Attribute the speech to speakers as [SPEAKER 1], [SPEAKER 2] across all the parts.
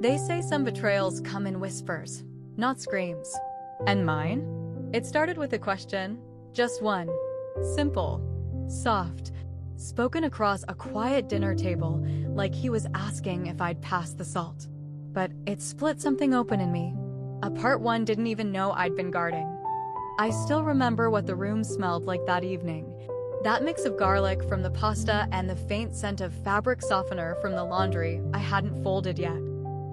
[SPEAKER 1] They say some betrayals come in whispers, not screams. And mine? It started with a question, just one. Simple, soft, spoken across a quiet dinner table like he was asking if I'd passed the salt. But it split something open in me. A part one didn't even know I'd been guarding. I still remember what the room smelled like that evening. That mix of garlic from the pasta and the faint scent of fabric softener from the laundry I hadn't folded yet.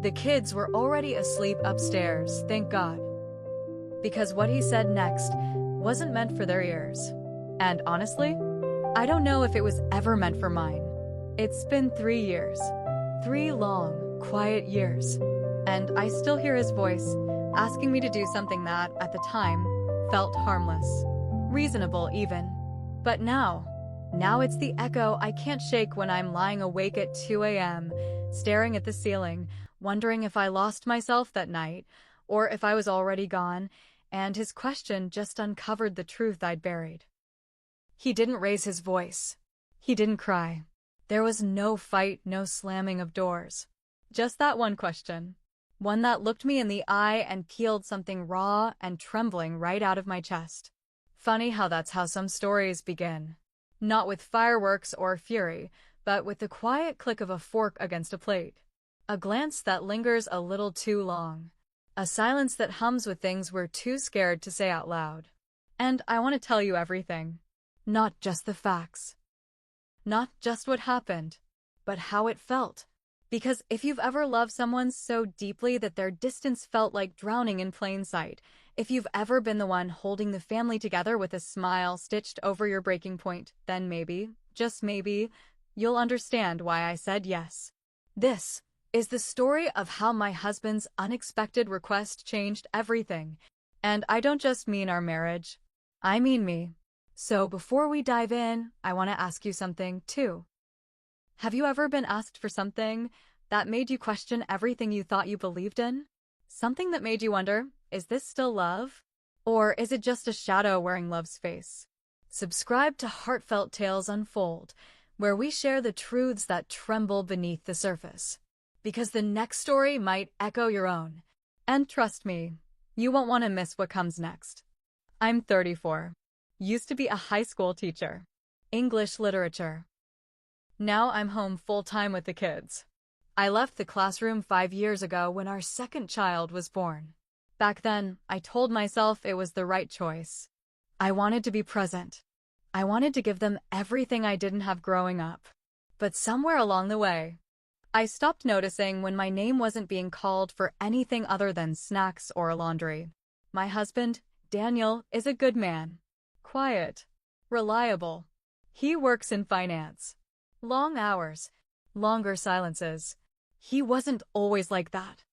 [SPEAKER 1] The kids were already asleep upstairs, thank God. Because what he said next wasn't meant for their ears. And honestly, I don't know if it was ever meant for mine. It's been 3 years. 3 long, quiet years. And I still hear his voice, asking me to do something that, at the time, felt harmless. Reasonable, even. But now it's the echo I can't shake when I'm lying awake at 2 a.m., staring at the ceiling, wondering if I lost myself that night, or if I was already gone, and his question just uncovered the truth I'd buried. He didn't raise his voice. He didn't cry. There was no fight, no slamming of doors. Just that one question. One that looked me in the eye and peeled something raw and trembling right out of my chest. Funny how that's how some stories begin. Not with fireworks or fury, but with the quiet click of a fork against a plate. A glance that lingers a little too long. A silence that hums with things we're too scared to say out loud. And I want to tell you everything. Not just the facts. Not just what happened, but how it felt. Because if you've ever loved someone so deeply that their distance felt like drowning in plain sight, if you've ever been the one holding the family together with a smile stitched over your breaking point, then maybe, just maybe, you'll understand why I said yes. This is the story of how my husband's unexpected request changed everything. And I don't just mean our marriage. I mean me. So before we dive in, I want to ask you something, too. Have you ever been asked for something that made you question everything you thought you believed in? Something that made you wonder, is this still love? Or is it just a shadow wearing love's face? Subscribe to Heartfelt Tales Unfold, where we share the truths that tremble beneath the surface. Because the next story might echo your own. And trust me, you won't want to miss what comes next. I'm 34. Used to be a high school teacher. English literature. Now I'm home full-time with the kids. I left the classroom 5 years ago when our second child was born. Back then, I told myself it was the right choice. I wanted to be present. I wanted to give them everything I didn't have growing up. But somewhere along the way, I stopped noticing when my name wasn't being called for anything other than snacks or laundry. My husband, Daniel, is a good man. Quiet. Reliable. He works in finance. Long hours. Longer silences. He wasn't always like that.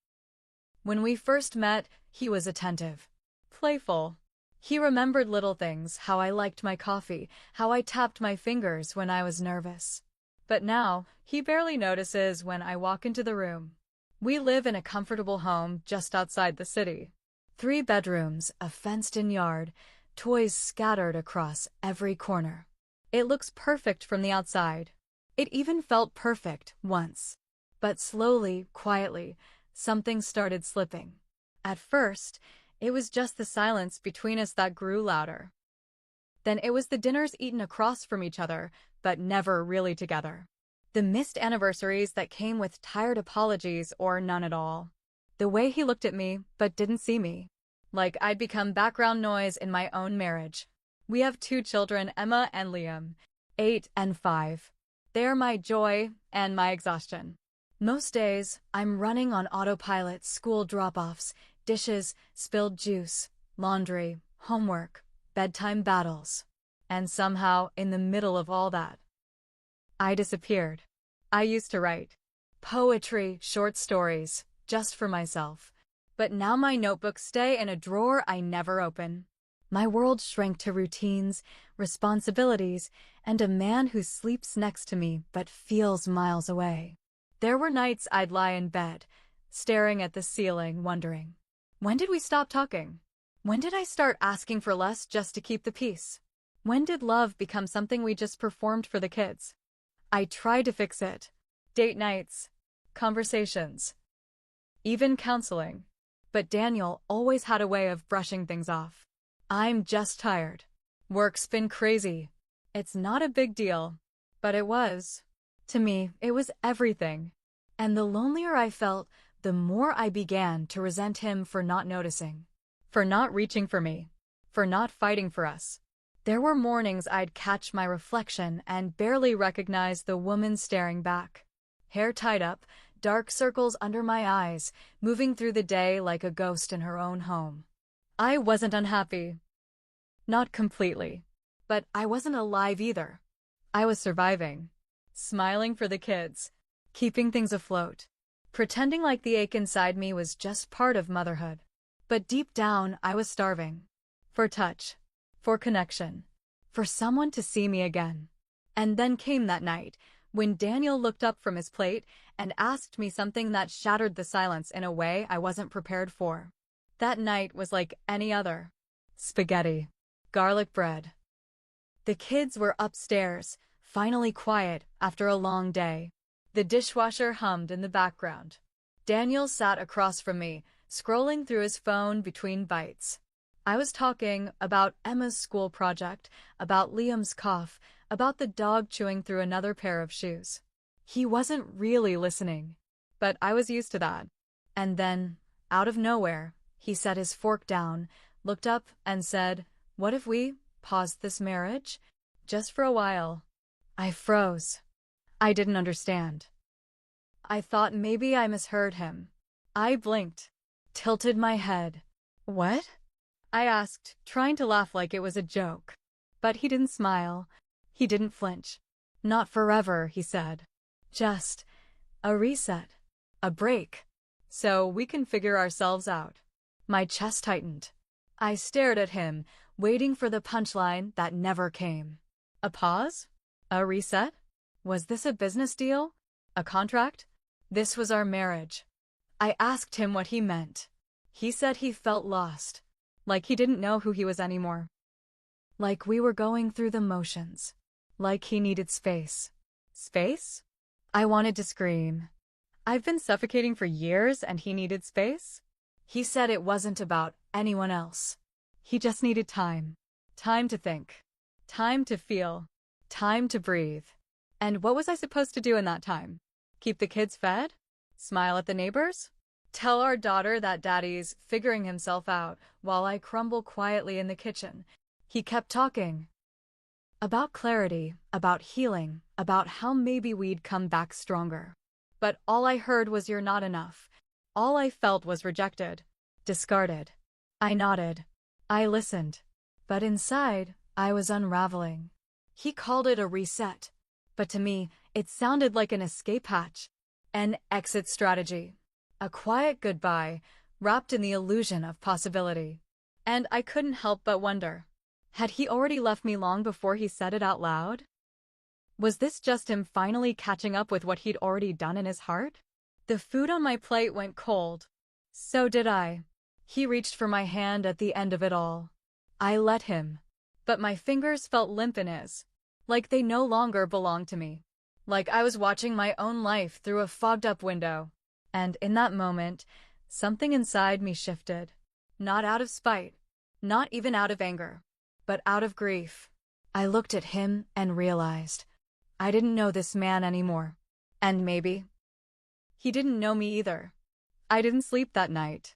[SPEAKER 1] When we first met, he was attentive. Playful. He remembered little things, how I liked my coffee, how I tapped my fingers when I was nervous. But now, he barely notices when I walk into the room. We live in a comfortable home just outside the city. 3 bedrooms, a fenced-in yard, toys scattered across every corner. It looks perfect from the outside. It even felt perfect once. But slowly, quietly, something started slipping. At first, it was just the silence between us that grew louder. Then it was the dinners eaten across from each other, but never really together. The missed anniversaries that came with tired apologies or none at all. The way he looked at me, but didn't see me. Like I'd become background noise in my own marriage. We have 2 children, Emma and Liam, 8 and 5. They're my joy and my exhaustion. Most days, I'm running on autopilot, school drop-offs, dishes, spilled juice, laundry, homework, bedtime battles. And somehow, in the middle of all that, I disappeared. I used to write poetry, short stories, just for myself. But now my notebooks stay in a drawer I never open. My world shrank to routines, responsibilities, and a man who sleeps next to me but feels miles away. There were nights I'd lie in bed, staring at the ceiling, wondering, when did we stop talking? When did I start asking for less just to keep the peace? When did love become something we just performed for the kids? I tried to fix it. Date nights, conversations, even counseling. But Daniel always had a way of brushing things off. I'm just tired. Work's been crazy. It's not a big deal. But it was. To me, it was everything. And the lonelier I felt, the more I began to resent him for not noticing, for not reaching for me, for not fighting for us. There were mornings I'd catch my reflection and barely recognize the woman staring back. Hair tied up, dark circles under my eyes, moving through the day like a ghost in her own home. I wasn't unhappy. Not completely. But I wasn't alive either. I was surviving. Smiling for the kids. Keeping things afloat. Pretending like the ache inside me was just part of motherhood. But deep down, I was starving. For touch. For connection. For someone to see me again. And then came that night, when Daniel looked up from his plate and asked me something that shattered the silence in a way I wasn't prepared for. That night was like any other. Spaghetti. Garlic bread. The kids were upstairs, finally quiet after a long day. The dishwasher hummed in the background. Daniel sat across from me, scrolling through his phone between bites. I was talking about Emma's school project, about Liam's cough, about the dog chewing through another pair of shoes. He wasn't really listening, but I was used to that. And then, out of nowhere, he set his fork down, looked up, and said, "What if we paused this marriage? Just for a while." I froze. I didn't understand. I thought maybe I misheard him. I blinked, tilted my head. "What?" I asked, trying to laugh like it was a joke. But he didn't smile. He didn't flinch. "Not forever," he said. "Just a reset. A break. So we can figure ourselves out." My chest tightened. I stared at him, waiting for the punchline that never came. A pause? A reset? Was this a business deal? A contract? This was our marriage. I asked him what he meant. He said he felt lost. Like he didn't know who he was anymore. Like we were going through the motions. Like he needed space. Space? I wanted to scream. I've been suffocating for years and he needed space? He said it wasn't about anyone else. He just needed time. Time to think. Time to feel. Time to breathe. And what was I supposed to do in that time? Keep the kids fed? Smile at the neighbors? Tell our daughter that daddy's figuring himself out while I crumble quietly in the kitchen. He kept talking. About clarity, about healing, about how maybe we'd come back stronger. But all I heard was "you're not enough." All I felt was rejected. Discarded. I nodded. I listened. But inside, I was unraveling. He called it a reset. But to me, it sounded like an escape hatch. An exit strategy. A quiet goodbye, wrapped in the illusion of possibility. And I couldn't help but wonder. Had he already left me long before he said it out loud? Was this just him finally catching up with what he'd already done in his heart? The food on my plate went cold. So did I. He reached for my hand at the end of it all. I let him. But my fingers felt limp in his. Like they no longer belonged to me. Like I was watching my own life through a fogged-up window. And in that moment, something inside me shifted. Not out of spite. Not even out of anger. But out of grief. I looked at him and realized I didn't know this man anymore. And maybe he didn't know me either. I didn't sleep that night.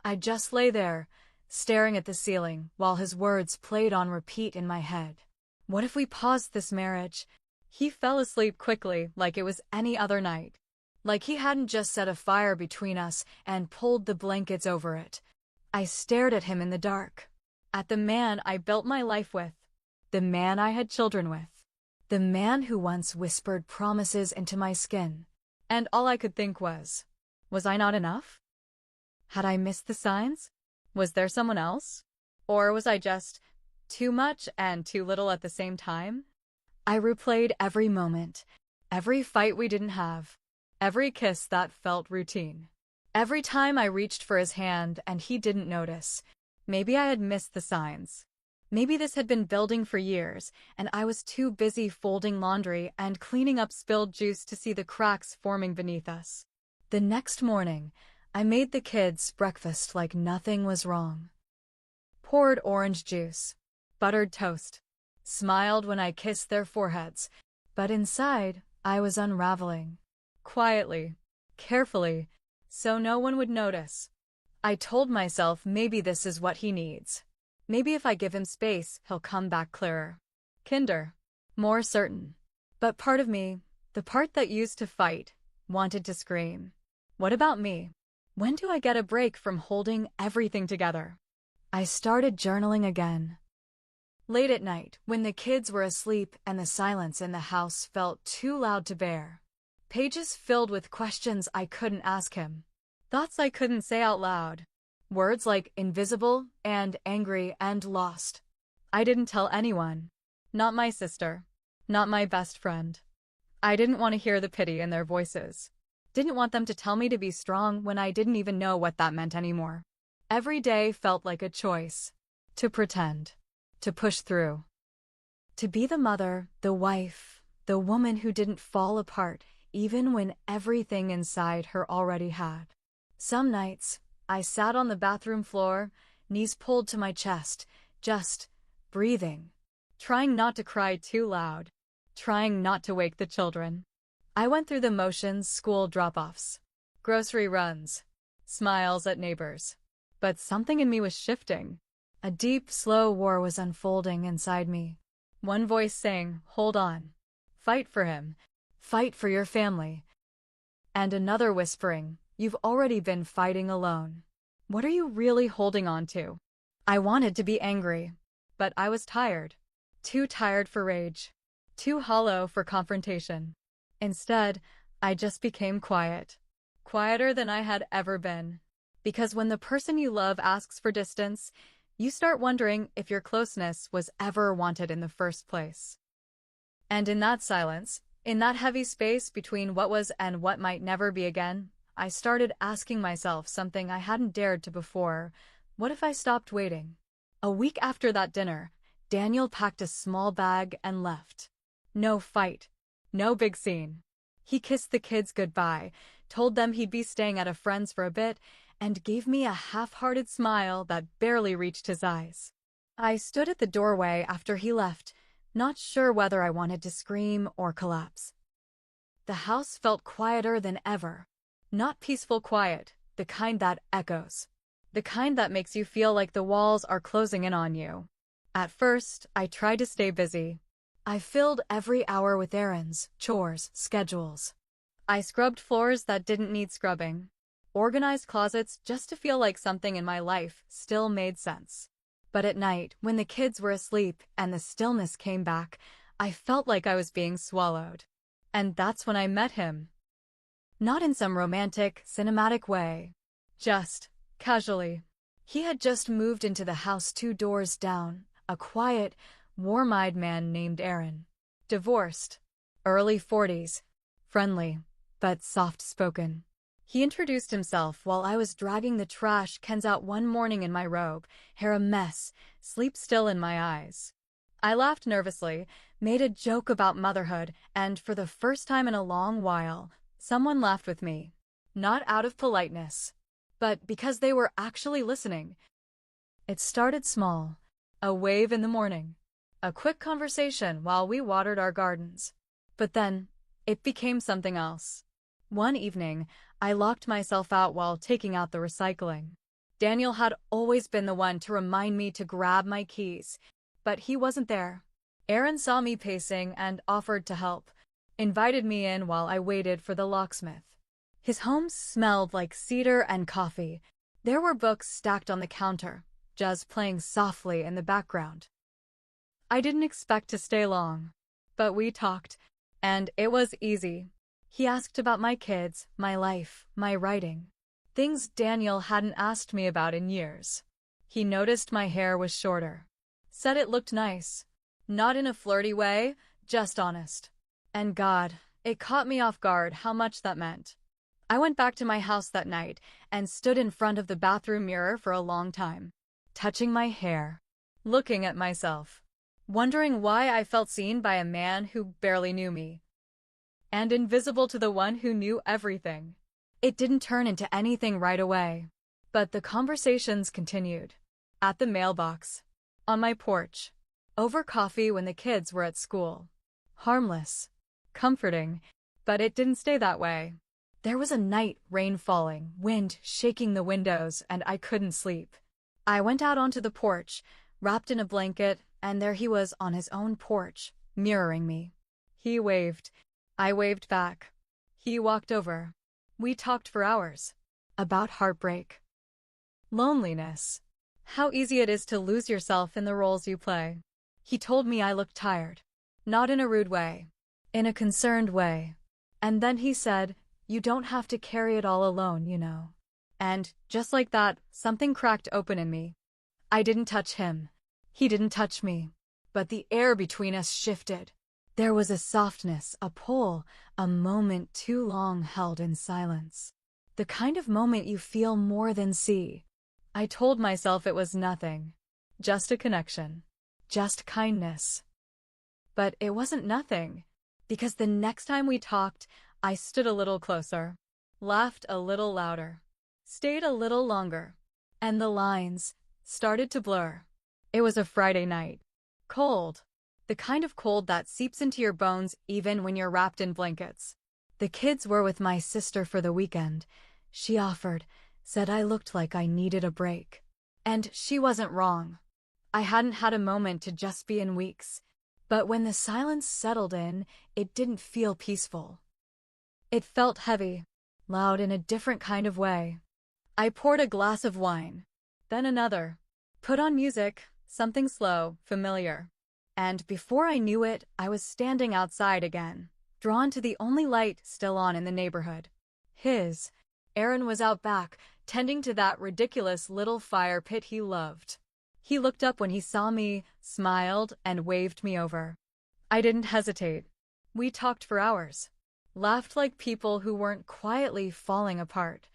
[SPEAKER 1] I just lay there, staring at the ceiling, while his words played on repeat in my head. What if we paused this marriage? He fell asleep quickly, like it was any other night. Like he hadn't just set a fire between us and pulled the blankets over it. I stared at him in the dark. At the man I built my life with. The man I had children with. The man who once whispered promises into my skin. And all I could think was I not enough? Had I missed the signs? Was there someone else? Or was I just too much and too little at the same time? I replayed every moment, every fight we didn't have, every kiss that felt routine. Every time I reached for his hand and he didn't notice. Maybe I had missed the signs. Maybe this had been building for years, and I was too busy folding laundry and cleaning up spilled juice to see the cracks forming beneath us. The next morning, I made the kids breakfast like nothing was wrong. Poured orange juice, buttered toast, smiled when I kissed their foreheads, but inside I was unraveling. Quietly, carefully, so no one would notice. I told myself maybe this is what he needs. Maybe if I give him space, he'll come back clearer. Kinder. More certain. But part of me, the part that used to fight, wanted to scream. What about me? When do I get a break from holding everything together? I started journaling again. Late at night, when the kids were asleep and the silence in the house felt too loud to bear. Pages filled with questions I couldn't ask him. Thoughts I couldn't say out loud. Words like invisible and angry and lost. I didn't tell anyone. Not my sister. Not my best friend. I didn't want to hear the pity in their voices. Didn't want them to tell me to be strong when I didn't even know what that meant anymore. Every day felt like a choice. To pretend. To push through. To be the mother, the wife, the woman who didn't fall apart even when everything inside her already had. Some nights, I sat on the bathroom floor, knees pulled to my chest, just breathing, trying not to cry too loud, trying not to wake the children. I went through the motions: school drop-offs, grocery runs, smiles at neighbors. But something in me was shifting. A deep, slow war was unfolding inside me. One voice saying, "Hold on. Fight for him. Fight for your family." And another whispering, "You've already been fighting alone. What are you really holding on to?" I wanted to be angry, but I was tired. Too tired for rage. Too hollow for confrontation. Instead, I just became quiet. Quieter than I had ever been. Because when the person you love asks for distance, you start wondering if your closeness was ever wanted in the first place. And in that silence, in that heavy space between what was and what might never be again, I started asking myself something I hadn't dared to before. What if I stopped waiting? A week after that dinner, Daniel packed a small bag and left. No fight. No big scene. He kissed the kids goodbye, told them he'd be staying at a friend's for a bit, and gave me a half-hearted smile that barely reached his eyes. I stood at the doorway after he left, not sure whether I wanted to scream or collapse. The house felt quieter than ever. Not peaceful quiet, the kind that echoes. The kind that makes you feel like the walls are closing in on you. At first, I tried to stay busy. I filled every hour with errands, chores, schedules. I scrubbed floors that didn't need scrubbing. Organized closets just to feel like something in my life still made sense. But at night, when the kids were asleep and the stillness came back, I felt like I was being swallowed. And that's when I met him. Not in some romantic, cinematic way. Just casually. He had just moved into the house 2 doors down, a quiet, warm-eyed man named Aaron. Divorced. Early 40s. Friendly, but soft-spoken. He introduced himself while I was dragging the trash cans out one morning in my robe, hair a mess, sleep still in my eyes. I laughed nervously, made a joke about motherhood, and for the first time in a long while, someone laughed with me. Not out of politeness, but because they were actually listening. It started small. A wave in the morning. A quick conversation while we watered our gardens. But then, it became something else. One evening, I locked myself out while taking out the recycling. Daniel had always been the one to remind me to grab my keys, but he wasn't there. Aaron saw me pacing and offered to help, invited me in while I waited for the locksmith. His home smelled like cedar and coffee. There were books stacked on the counter, jazz playing softly in the background. I didn't expect to stay long, but we talked, and it was easy. He asked about my kids, my life, my writing. Things Daniel hadn't asked me about in years. He noticed my hair was shorter. Said it looked nice. Not in a flirty way, just honest. And God, it caught me off guard how much that meant. I went back to my house that night and stood in front of the bathroom mirror for a long time, touching my hair, looking at myself, wondering why I felt seen by a man who barely knew me, and invisible to the one who knew everything. It didn't turn into anything right away, but the conversations continued. At the mailbox, on my porch, over coffee when the kids were at school. Harmless, comforting, but it didn't stay that way. There was a night, rain falling, wind shaking the windows, and I couldn't sleep. I went out onto the porch, wrapped in a blanket, and there he was on his own porch, mirroring me. He waved. I waved back. He walked over. We talked for hours. About heartbreak. Loneliness. How easy it is to lose yourself in the roles you play. He told me I looked tired. Not in a rude way. In a concerned way. And then he said, "You don't have to carry it all alone, you know." And, just like that, something cracked open in me. I didn't touch him. He didn't touch me. But the air between us shifted. There was a softness, a pull, a moment too long held in silence. The kind of moment you feel more than see. I told myself it was nothing. Just a connection. Just kindness. But it wasn't nothing. Because the next time we talked, I stood a little closer, laughed a little louder, stayed a little longer, and the lines started to blur. It was a Friday night. Cold. The kind of cold that seeps into your bones even when you're wrapped in blankets. The kids were with my sister for the weekend. She offered, said I looked like I needed a break. And she wasn't wrong. I hadn't had a moment to just be in weeks. But when the silence settled in, it didn't feel peaceful. It felt heavy, loud in a different kind of way. I poured a glass of wine, then another, put on music, something slow, familiar. And before I knew it, I was standing outside again, drawn to the only light still on in the neighborhood. His. Aaron was out back, tending to that ridiculous little fire pit he loved. He looked up when he saw me, smiled, and waved me over. I didn't hesitate. We talked for hours. Laughed like people who weren't quietly falling apart.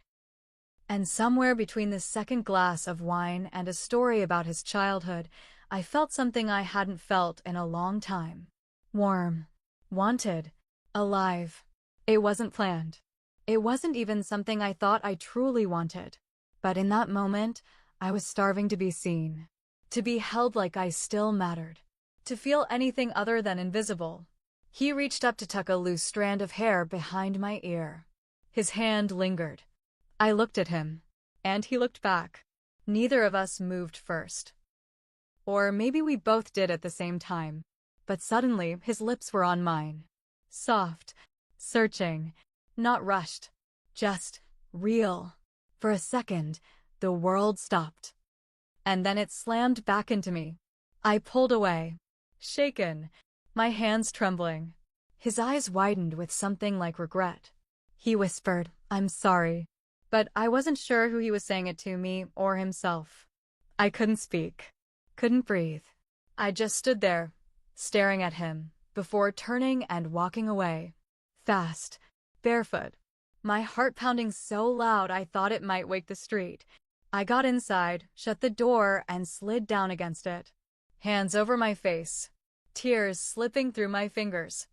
[SPEAKER 1] And somewhere between the second glass of wine and a story about his childhood, I felt something I hadn't felt in a long time. Warm. Wanted. Alive. It wasn't planned. It wasn't even something I thought I truly wanted. But in that moment, I was starving to be seen. To be held like I still mattered. To feel anything other than invisible. He reached up to tuck a loose strand of hair behind my ear. His hand lingered. I looked at him. And he looked back. Neither of us moved first. Or maybe we both did at the same time. But suddenly, his lips were on mine. Soft. Searching. Not rushed. Just real. For a second, the world stopped. And then it slammed back into me. I pulled away. Shaken. My hands trembling. His eyes widened with something like regret. He whispered, "I'm sorry." But I wasn't sure who he was saying it to, me or himself. I couldn't speak. Couldn't breathe. I just stood there, staring at him, before turning and walking away. Fast. Barefoot. My heart pounding so loud I thought it might wake the street. I got inside, shut the door, and slid down against it. Hands over my face. Tears slipping through my fingers.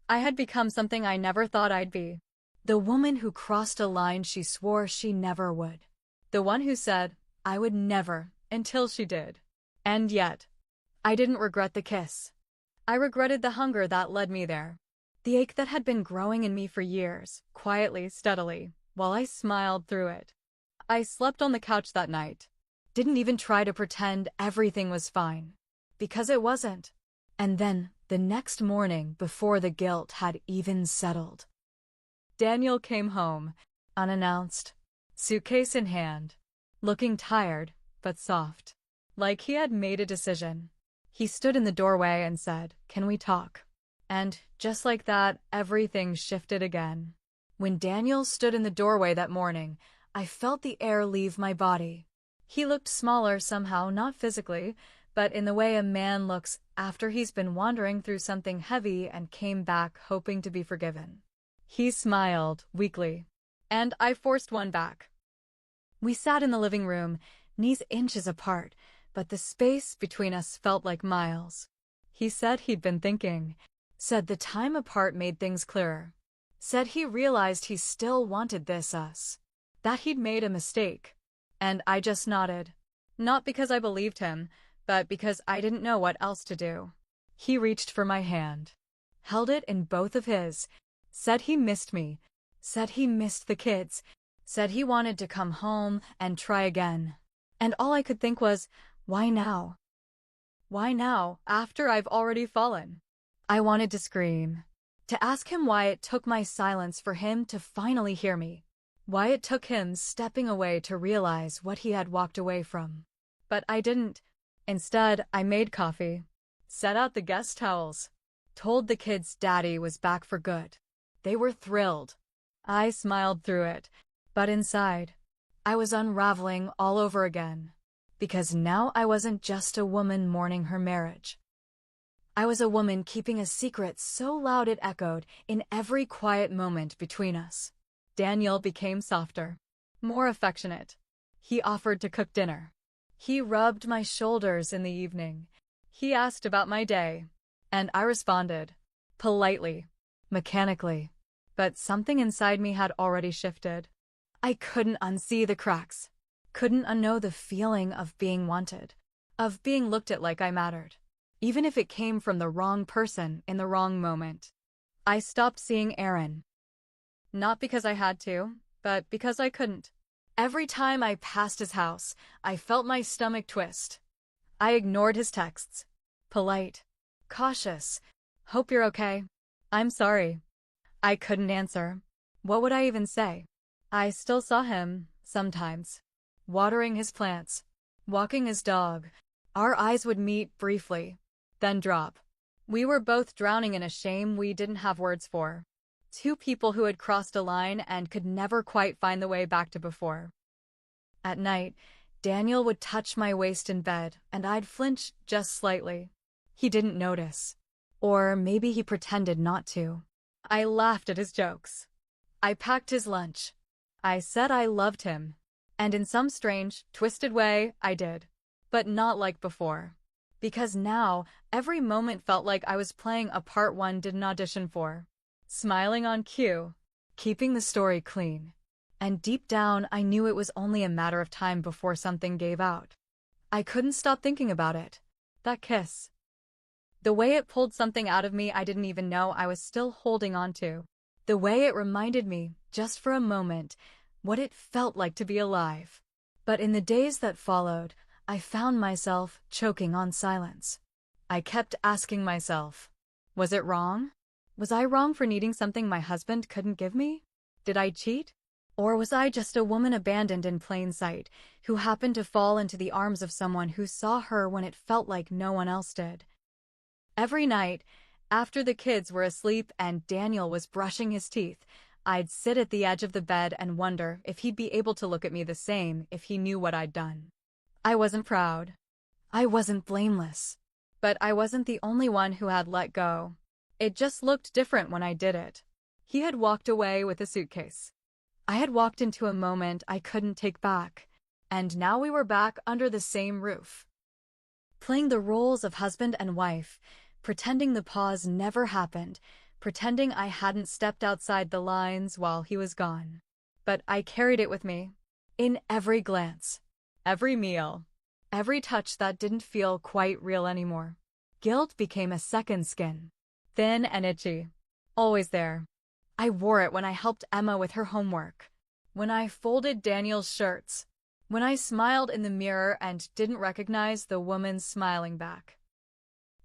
[SPEAKER 1] I had become something I never thought I'd be. The woman who crossed a line she swore she never would. The one who said, I would never, until she did. And yet, I didn't regret the kiss. I regretted the hunger that led me there. The ache that had been growing in me for years, quietly, steadily, while I smiled through it. I slept on the couch that night. Didn't even try to pretend everything was fine. Because it wasn't. And then, the next morning, before the guilt had even settled, Daniel came home, unannounced, suitcase in hand, looking tired, but soft. Like he had made a decision. He stood in the doorway and said, "Can we talk?" And, just like that, everything shifted again. When Daniel stood in the doorway that morning, I felt the air leave my body. He looked smaller somehow, not physically, but in the way a man looks after he's been wandering through something heavy and came back hoping to be forgiven. He smiled, weakly, and I forced one back. We sat in the living room, knees inches apart, but the space between us felt like miles. He said he'd been thinking, said the time apart made things clearer, Said he realized he still wanted us. That he'd made a mistake. And I just nodded. Not because I believed him, but because I didn't know what else to do. He reached for my hand, held it in both of his, said he missed me, said he missed the kids, said he wanted to come home and try again. And all I could think was, why now? Why now, after I've already fallen? I wanted to scream, to ask him why it took my silence for him to finally hear me, why it took him stepping away to realize what he had walked away from. But I didn't. Instead, I made coffee, set out the guest towels, told the kids Daddy was back for good. They were thrilled. I smiled through it, but inside, I was unraveling all over again, because now I wasn't just a woman mourning her marriage. I was a woman keeping a secret so loud it echoed in every quiet moment between us. Daniel became softer, more affectionate. He offered to cook dinner. He rubbed my shoulders in the evening. He asked about my day, and I responded, politely, mechanically. But something inside me had already shifted. I couldn't unsee the cracks, couldn't unknow the feeling of being wanted, of being looked at like I mattered, even if it came from the wrong person in the wrong moment. I stopped seeing Aaron. Not because I had to, but because I couldn't. Every time I passed his house, I felt my stomach twist. I ignored his texts. Polite, cautious, hope you're okay. I'm sorry. I couldn't answer. What would I even say? I still saw him, sometimes, watering his plants, walking his dog. Our eyes would meet briefly, then drop. We were both drowning in a shame we didn't have words for. Two people who had crossed a line and could never quite find the way back to before. At night, Daniel would touch my waist in bed, and I'd flinch just slightly. He didn't notice. Or maybe he pretended not to. I laughed at his jokes. I packed his lunch. I said I loved him. And in some strange, twisted way, I did. But not like before. Because now, every moment felt like I was playing a part one didn't audition for. Smiling on cue, keeping the story clean. And deep down, I knew it was only a matter of time before something gave out. I couldn't stop thinking about it. That kiss. The way it pulled something out of me I didn't even know I was still holding on to. The way it reminded me, just for a moment, what it felt like to be alive. But in the days that followed, I found myself choking on silence. I kept asking myself, was it wrong? Was I wrong for needing something my husband couldn't give me? Did I cheat? Or was I just a woman abandoned in plain sight, who happened to fall into the arms of someone who saw her when it felt like no one else did? Every night, after the kids were asleep and Daniel was brushing his teeth, I'd sit at the edge of the bed and wonder if he'd be able to look at me the same if he knew what I'd done. I wasn't proud. I wasn't blameless. But I wasn't the only one who had let go. It just looked different when I did it. He had walked away with a suitcase. I had walked into a moment I couldn't take back, and now we were back under the same roof. Playing the roles of husband and wife, pretending the pause never happened, pretending I hadn't stepped outside the lines while he was gone. But I carried it with me. In every glance, every meal, every touch that didn't feel quite real anymore. Guilt became a second skin. Thin and itchy. Always there. I wore it when I helped Emma with her homework. When I folded Daniel's shirts. When I smiled in the mirror and didn't recognize the woman smiling back.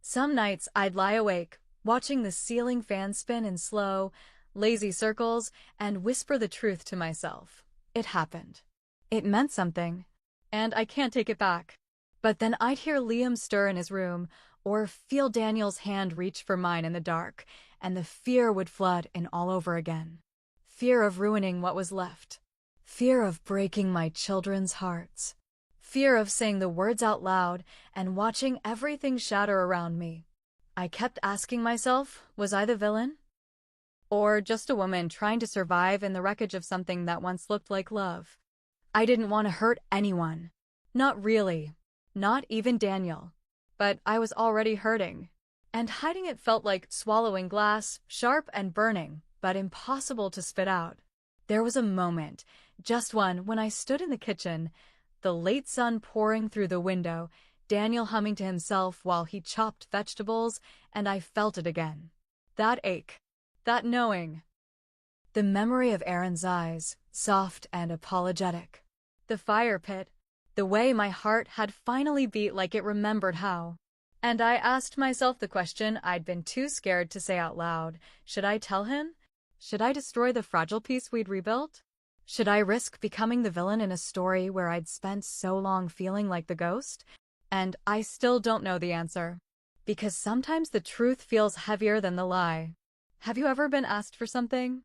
[SPEAKER 1] Some nights I'd lie awake, watching the ceiling fan spin in slow, lazy circles, and whisper the truth to myself. It happened. It meant something, and I can't take it back. But then I'd hear Liam stir in his room, or feel Daniel's hand reach for mine in the dark, and the fear would flood in all over again. Fear of ruining what was left. Fear of breaking my children's hearts. Fear of saying the words out loud and watching everything shatter around me. I kept asking myself, was I the villain? Or just a woman trying to survive in the wreckage of something that once looked like love? I didn't want to hurt anyone. Not really. Not even Daniel. But I was already hurting. And hiding it felt like swallowing glass, sharp and burning, but impossible to spit out. There was a moment, just one, when I stood in the kitchen, the late sun pouring through the window, Daniel humming to himself while he chopped vegetables, and I felt it again. That ache. That knowing. The memory of Aaron's eyes, soft and apologetic. The fire pit. The way my heart had finally beat like it remembered how. And I asked myself the question I'd been too scared to say out loud. Should I tell him? Should I destroy the fragile piece we'd rebuilt? Should I risk becoming the villain in a story where I'd spent so long feeling like the ghost? And I still don't know the answer. Because sometimes the truth feels heavier than the lie. Have you ever been asked for something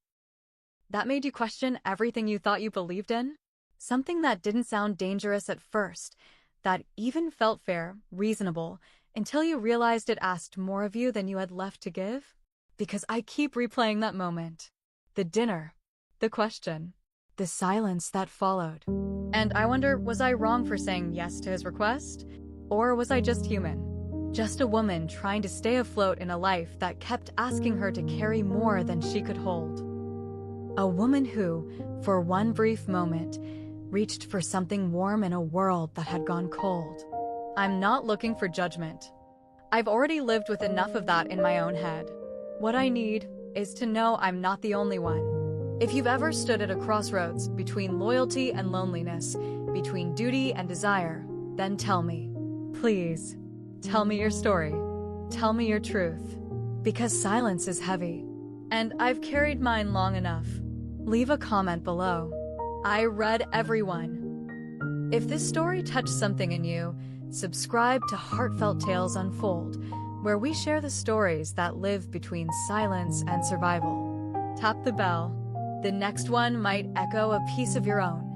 [SPEAKER 1] that made you question everything you thought you believed in? Something that didn't sound dangerous at first, that even felt fair, reasonable, until you realized it asked more of you than you had left to give? Because I keep replaying that moment. The dinner. The question. The silence that followed. And I wonder, was I wrong for saying yes to his request? Or was I just human? Just a woman trying to stay afloat in a life that kept asking her to carry more than she could hold. A woman who, for one brief moment, reached for something warm in a world that had gone cold. I'm not looking for judgment. I've already lived with enough of that in my own head. What I need is to know I'm not the only one. If you've ever stood at a crossroads between loyalty and loneliness, between duty and desire, then tell me. Please, tell me your story. Tell me your truth. Because silence is heavy. And I've carried mine long enough. Leave a comment below. I read everyone. If this story touched something in you, subscribe to Heartfelt Tales Unfold, where we share the stories that live between silence and survival. Tap the bell. The next one might echo a piece of your own.